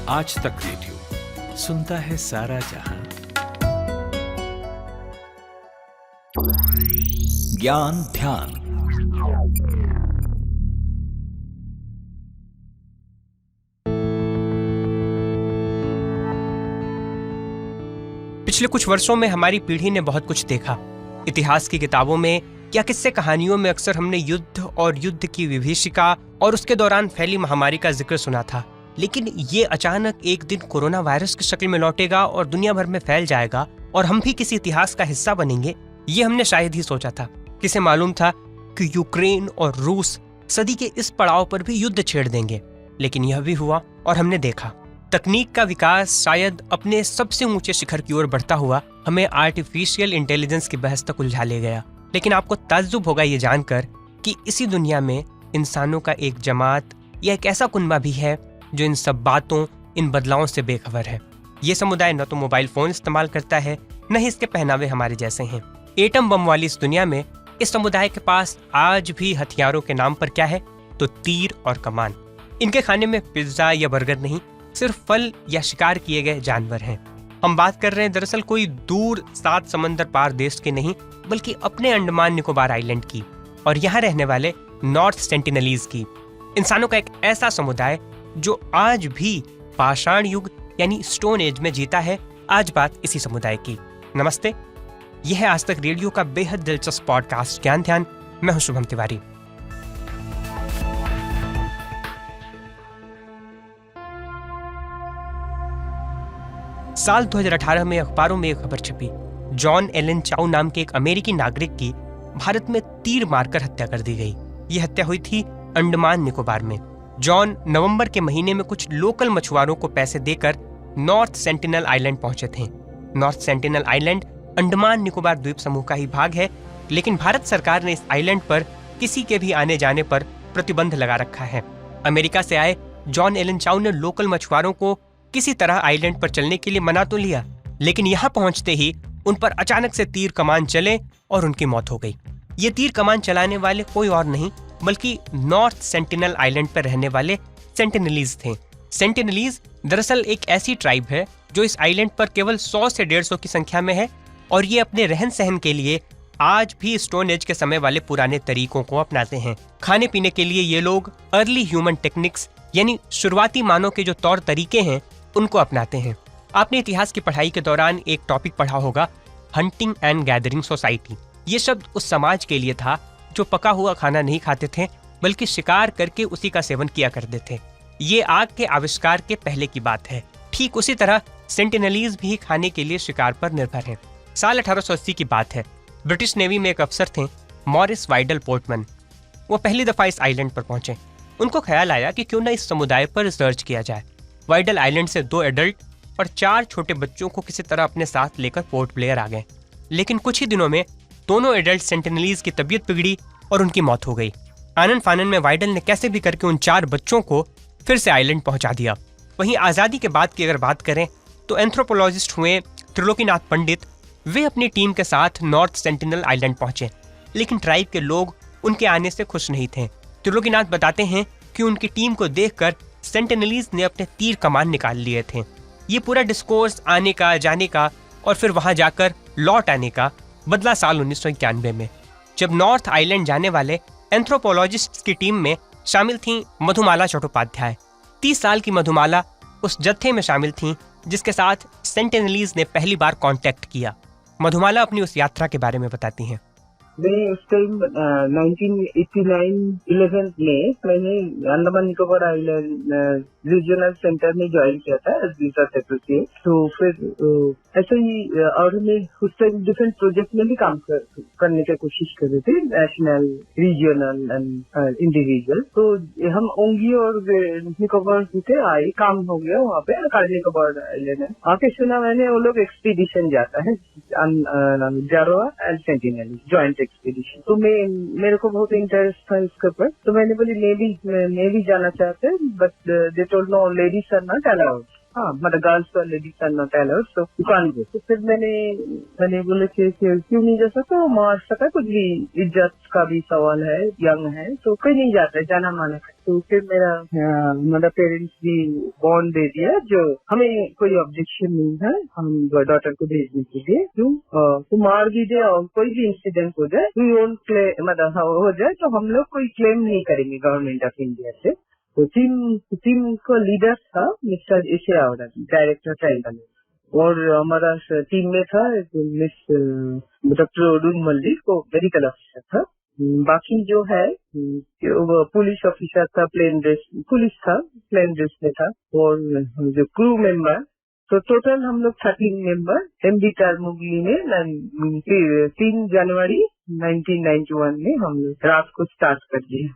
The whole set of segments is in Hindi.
आज तक रेडियो सुनता है सारा जहां। ज्ञान ध्यान। पिछले कुछ वर्षों में हमारी पीढ़ी ने बहुत कुछ देखा। इतिहास की किताबों में या किस्से कहानियों में अक्सर हमने युद्ध और युद्ध की विभीषिका और उसके दौरान फैली महामारी का जिक्र सुना था। लेकिन ये अचानक एक दिन कोरोना वायरस की शक्ल में लौटेगा और दुनिया भर में फैल जाएगा और हम भी किसी इतिहास का हिस्सा बनेंगे, ये हमने शायद ही सोचा था। किसे मालूम था कि यूक्रेन और रूस सदी के इस पड़ाव पर भी युद्ध छेड़ देंगे। लेकिन यह भी हुआ और हमने देखा तकनीक का विकास शायद अपने सबसे ऊंचे शिखर की ओर बढ़ता हुआ हमें आर्टिफिशियल इंटेलिजेंस की बहस तक उलझा ले गया। लेकिन आपको ताज्जुब होगा ये जानकर कि इसी दुनिया में इंसानों का एक जमात या एक ऐसा कुनबा भी है जो इन सब बातों, इन बदलावों से बेखबर है। ये समुदाय न तो मोबाइल फोन इस्तेमाल करता है, न ही इसके पहनावे हमारे जैसे हैं। एटम बम वाली इस दुनिया में इस समुदाय के पास आज भी हथियारों के नाम पर क्या है तो तीर और कमान। इनके खाने में पिज्जा या बर्गर नहीं, सिर्फ फल या शिकार किए गए जानवर हैं। हम बात कर रहे हैं दरअसल कोई दूर 7 समंदर पार देश के नहीं, बल्कि अपने अंडमान निकोबार आइलैंड की और यहाँ रहने वाले नॉर्थ सेंटिनलीज की। इंसानों का एक ऐसा समुदाय जो आज भी पाषाण युग यानी स्टोन एज में जीता है। आज बात इसी समुदाय की। नमस्ते, यह है आज तक रेडियो का बेहद दिलचस्प पॉडकास्ट ज्ञान ध्यान। मैं हूं शुभम तिवारी। साल 2018 में अखबारों में एक खबर छपी। जॉन एलन चाउ नाम के एक अमेरिकी नागरिक की भारत में तीर मारकर हत्या कर दी गई। यह हत्या हुई थी अंडमान निकोबार में। जॉन नवंबर के महीने में कुछ लोकल मछुआरों को पैसे देकर नॉर्थ सेंटिनल आइलैंड पहुंचे थे। North sentinel island Andaman Nicobar द्वीप समूह का ही भाग है, लेकिन भारत सरकार ने इस आइलैंड पर किसी के भी आने जाने पर प्रतिबंध लगा रखा है। अमेरिका से आए जॉन एलन चाउ ने लोकल मछुआरों को किसी तरह आइलैंड पर चलने के लिए मना तो लिया, लेकिन यहाँ पहुंचते ही उन पर अचानक से तीर कमान चले और उनकी मौत हो गई। ये तीर कमान चलाने वाले कोई और नहीं बल्कि नॉर्थ सेंटिनल आइलैंड पर रहने वाले सेंटिनलीज थे। सेंटिनलीज दरअसल एक ऐसी ट्राइब है जो इस आइलैंड पर केवल 100 से 150 की संख्या में है और ये अपने रहन सहन के लिए आज भी स्टोन एज के समय वाले पुराने तरीकों को अपनाते हैं। खाने पीने के लिए ये लोग अर्ली ह्यूमन टेक्निक्स यानी शुरुआती मानव के जो तौर तरीके हैं उनको अपनाते हैं। आपने इतिहास की पढ़ाई के दौरान एक टॉपिक पढ़ा होगा, हंटिंग एंड गैदरिंग सोसाइटी। ये शब्द उस समाज के लिए था जो पका हुआ खाना नहीं खाते थे बल्कि शिकार करके उसी का सेवन किया करते थे। ये आग के आविष्कार के पहले की बात है। ठीक उसी तरह सेंटिनलीज भी खाने के लिए शिकार पर निर्भर हैं। साल 1880 की बात है। ब्रिटिश नेवी में एक अफसर थे मॉरिस वाइडल पोर्टमन। वो पहली दफा इस आइलैंड पर पहुंचे। उनको ख्याल आया कि क्यों न इस समुदाय पर रिसर्च किया जाए। वाइडल आइलैंड से 2 एडल्ट और 4 छोटे बच्चों को किसी तरह अपने साथ लेकर पोर्ट ब्लेयर आ गए। लेकिन कुछ ही दिनों में दोनों एडल्ट सेंटिनलीज की तबीयत बिगड़ी और उनकी मौत हो गई। आनन फानन में वाइडल ने कैसे भी करके उन 4 बच्चों को फिर से आइलैंड पहुंचा दिया। वहीं आज़ादी के बाद की अगर बात करें तो एंथ्रोपोलॉजिस्ट हुए त्रिलोकीनाथ पंडित, वे अपनी टीम के साथ नॉर्थ सेंटिनल आइलैंड पहुंचे, लेकिन ट्राइब के लोग उनके आने से खुश नहीं थे। त्रिलोकीनाथ बताते हैं कि उनकी टीम को देखकर सेंटिनलीज ने अपने तीर कमान निकाल लिए थे। ये पूरा डिस्कोर्स आने का, जाने का और फिर वहां जाकर लौट आने का बदला साल 1991 में, जब नॉर्थ आइलैंड जाने वाले एंथ्रोपोलॉजिस्ट्स की टीम में शामिल थीं मधुमाला चट्टोपाध्याय। 30 साल की मधुमाला उस जत्थे में शामिल थीं जिसके साथ सेंटिनलीज ने पहली बार कांटेक्ट किया। मधुमाला अपनी उस यात्रा के बारे में बताती हैं। मैं उस टाइम 1989-11 में मैंने Andaman Nicobar island regional centre में ज्वाइन किया था एज रिसर्च एसोसिएट। तो फिर ऐसे ही और मैं उस टाइम डिफरेंट प्रोजेक्ट में भी काम करने की कोशिश कर रहे थे, नेशनल, रीजनल एंड इंडिविजुअल। तो हम ओंगी और निकोबार से आए, काम हो गया वहाँ पे कार निकोबार आइलैंड है। आके सुना मैंने वो लोग एक्सपीडिशन जाता है जारोआ एंड सेंटिनली ज्वाइंट एक्सपीडिशन। तो मेरे को बहुत इंटरेस्ट था इसके ऊपर, तो मैंने बोली मैं भी जाना चाहते, but they told no ladies are not allowed. हाँ मतलब गर्ल्स और ladies are not allowed, so you can't go. तो फिर मैंने बोले कि क्यों नहीं जा सकता, वो मार सका, कुछ भी इज्जत का भी सवाल है, यंग है तो कोई नहीं जाता, जाना माना है। तो फिर मेरा पेरेंट्स भी बॉन्ड दे दिया, जो हमें कोई ऑब्जेक्शन नहीं है हम डॉटर को भेजने के लिए। क्यों तो मार भी दे और कोई भी इंसिडेंट हो जाए, मतलब हो जाए तो हम लोग कोई क्लेम नहीं करेंगे गवर्नमेंट ऑफ इंडिया से। तो टीम का लीडर था मिस्टर एशिया आवड़ा, डायरेक्टर ट्राइबल, और हमारा टीम में था मिस डॉक्टर अरुण मल्लिक, वो मेडिकल ऑफिसर था। बाकी जो है वो पुलिस ऑफिसर था, प्लेन ड्रेस पुलिस था, प्लेन ड्रेस में था, और जो क्रू मेंबर, तो टोटल हम लोग 13 मेंबर एमबी टारमुगली में 3 जनवरी 1991 में हम लोग रात को स्टार्ट कर दिया।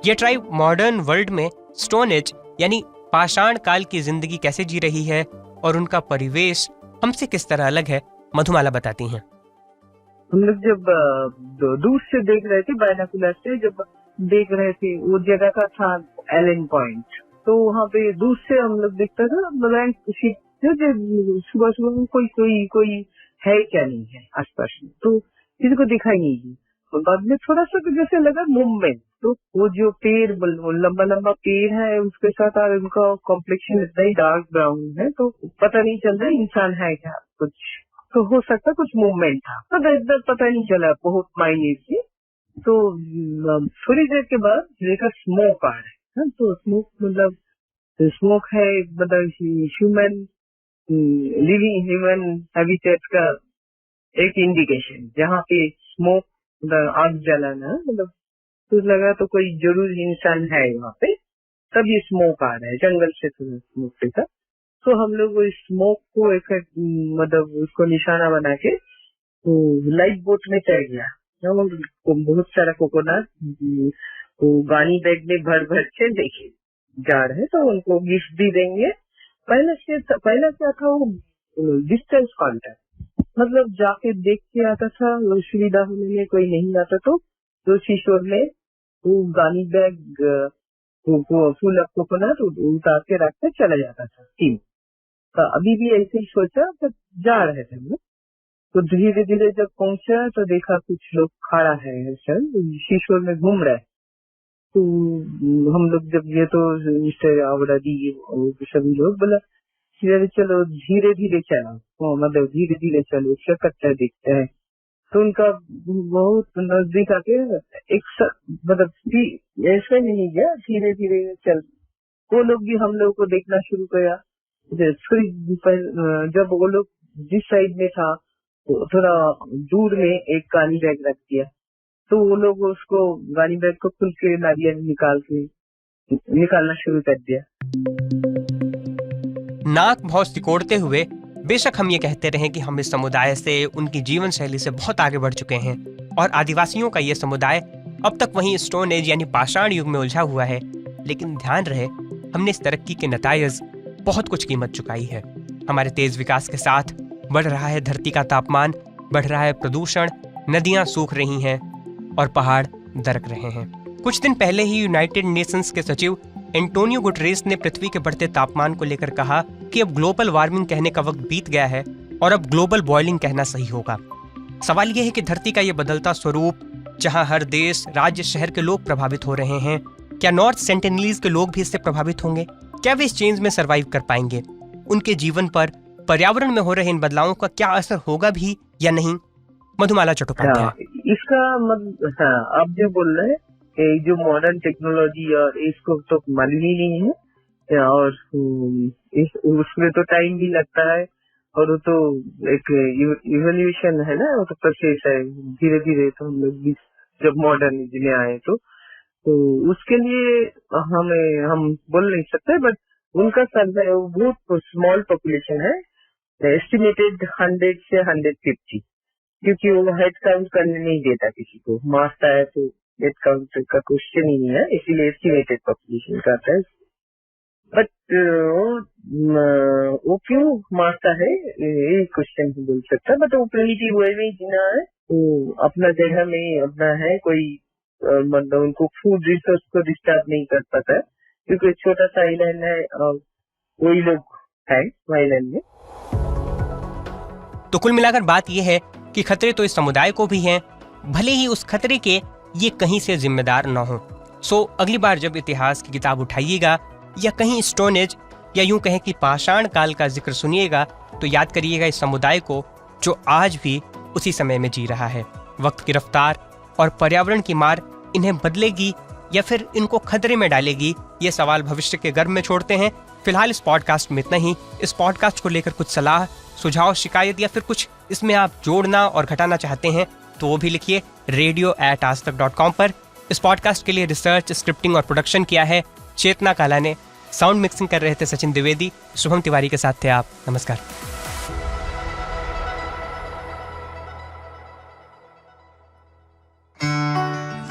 ये ट्राइब मॉडर्न वर्ल्ड में स्टोन एज यानी पाषाण काल की जिंदगी कैसे जी रही है और उनका परिवेश हमसे किस तरह अलग है, मधुमाला बताती हैं। हम लोग जब दूर से देख रहे थे, बायनाकुलर से जब देख रहे थे, वो जगह का था एलन पॉइंट, तो वहाँ पे दूर से हम लोग देखता था मतलब सुबह सुबह कोई है क्या नहीं है आसपास में, तो किसी को दिखाई नहीं दी। तो बाद में थोड़ा सा तो जैसे लगा मूवमेंट, तो वो जो पेड़ लंबा लंबा पेड़ है उसके साथ उनका कॉम्प्लेक्शन इतना ही डार्क ब्राउन है, तो पता नहीं चल रहा इंसान है क्या, कुछ तो हो सकता कुछ मूवमेंट था, तो इधर पता नहीं चला बहुत माइन्यूट थी। तो थोड़ी देर के बाद देखा स्मोक आ रहा है, तो स्मोक है मतलब ह्यूमन लिविंग ह्यूमन हैबिटेट का एक इंडिकेशन, जहाँ पे स्मोक आग जलाना, मतलब तो लगा तो कोई जरूर इंसान है वहाँ पे, तब ये स्मोक आ रहा है, जंगल से स्मोक पे था। तो हम लोग वो स्मोक को एक मतलब उसको निशाना बना के तो लाइफ बोट में चढ़ गया, तो बहुत सारा कोकोनट तो गानी बैग में भर के देखे जा रहे, तो उनको गिफ्ट भी देंगे। पहला क्या था वो डिस्टेंस कॉन्टेक्ट, मतलब जाके देख के आता था, सुविधा होने में कोई नहीं आता तो शिशोर में वो गानी बैग फुल ऑफ कोकोनट उतार के रख के चला जाता था टीम का। अभी भी ऐसे ही सोचा, तो जा रहे थे हम लोग, तो धीरे धीरे जब पहुंचा तो देखा कुछ लोग खड़ा है शिशोर में घूम रहे। तो हम लोग जब ये तो मिस्टर आवड़ा दी सभी लोग बोला चलो धीरे धीरे चलो, मतलब धीरे धीरे चलो, चक्कर देखते हैं। तो उनका बहुत नजदीक आके एक मतलब ऐसे नहीं गया, धीरे धीरे चल, वो लोग भी हम लोग को देखना शुरू किया। जब वो लोग जिस साइड में था तो थोड़ा दूर में एक गानी बैग रख दिया, तो वो लोग उसको गानी बैग को खुल के नारियल निकालना शुरू कर दिया। नाक बहुत सिकोड़ते हुए बेशक हम ये कहते रहे कि हम इस समुदाय से, उनकी जीवन शैली से बहुत आगे बढ़ चुके हैं और आदिवासियों का ये समुदाय अब तक वहीं स्टोन एज यानी पाषाण युग में उलझा हुआ है, लेकिन ध्यान रहे हमने इस तरक्की के नतायज बहुत कुछ कीमत चुकाई है। हमारे तेज विकास के साथ बढ़ रहा है धरती का तापमान, बढ़ रहा है प्रदूषण, नदियां सूख रही हैं और पहाड़ दरक रहे हैं। कुछ दिन पहले ही यूनाइटेड नेशंस के सचिव एंटोनियो गुटरेस ने पृथ्वी के बढ़ते तापमान को लेकर कहा कि अब ग्लोबल वार्मिंग कहने का वक्त बीत गया है और अब ग्लोबल बॉइलिंग कहना सही होगा। सवाल यह है कि धरती का यह बदलता स्वरूप, जहां हर देश, राज्य, शहर के लोग प्रभावित हो रहे हैं, क्या नॉर्थ सेंटिनलीज के लोग भी इससे प्रभावित होंगे? क्या वे इस चेंज में सरवाइव कर पाएंगे? उनके जीवन पर, पर्यावरण में हो रहे इन बदलावों का क्या असर होगा भी या नहीं? मधुमाला चट्टोपाध्याय। इसका मतलब आप जो बोल रहे हैं जो मॉडर्न टेक्नोलॉजी और इसको तो मालूम ही नहीं है, और उसमें तो टाइम भी लगता है, और वो तो एक इवोल्यूशन है ना, वो तो प्रोसेस है, धीरे धीरे तो हम लोग भी जब मॉडर्न में आए तो उसके लिए हम बोल नहीं सकते, बट उनका सर्वे बहुत स्मॉल पॉपुलेशन है, एस्टिमेटेड 100 से 150, क्योंकि वो हेड काउंट करने नहीं देता किसी को, मारता है तो हेड काउंट का क्वेश्चन ही नहीं है, इसीलिए एस्टिमेटेड पॉपुलेशन करता है। बट वो क्यों मारता है ये क्वेश्चन बोल सकता है, बट वो प्रिमिटिव वे में जीना है, तो अपना जगह में अपना है, कोई मतलब उनको फूड रिसोर्स को डिस्टर्ब नहीं कर पाता है, क्योंकि छोटा सा आइलैंड है और वही लोग है वायलिन में। तो कुल मिलाकर बात यह है कि खतरे तो इस समुदाय को भी हैं, भले ही उस खतरे के ये कहीं से जिम्मेदार न हो। सो अगली बार जब इतिहास की किताब उठाइएगा या कहीं स्टोन एज या यूं कहें कि पाषाण काल का जिक्र सुनिएगा तो याद करिएगा इस समुदाय को जो आज भी उसी समय में जी रहा है। वक्त की रफ्तार और पर्यावरण की मार इन्हें बदलेगी या फिर इनको खतरे में डालेगी, ये सवाल भविष्य के गर्भ में छोड़ते हैं। फिलहाल इस पॉडकास्ट में इतना ही। इस पॉडकास्ट को लेकर कुछ सलाह, सुझाव, शिकायत या फिर कुछ इसमें आप जोड़ना और घटाना चाहते हैं तो वो भी लिखिए radio@aajtak.com पर। इस पॉडकास्ट के लिए रिसर्च, स्क्रिप्टिंग और प्रोडक्शन किया है चेतना काला ने। साउंड मिक्सिंग कर रहे थे सचिन द्विवेदी। शुभम तिवारी के साथ थे आप। नमस्कार।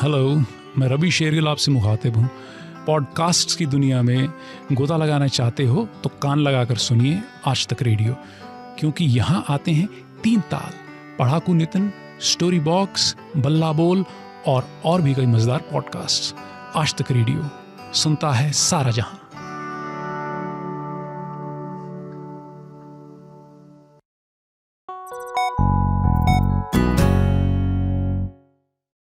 हेलो, मैं रवि शेरगिल आपसे मुखातिब हूँ। पॉडकास्ट्स की दुनिया में गोता लगाना चाहते हो तो कान लगाकर सुनिए आज तक रेडियो, क्योंकि यहाँ आते हैं 3 ताल, पढ़ाकू नितिन, स्टोरी बॉक्स, बल्ला बोल और भी कई मजेदार पॉडकास्ट। आज तक रेडियो सुनता है सारा जहां।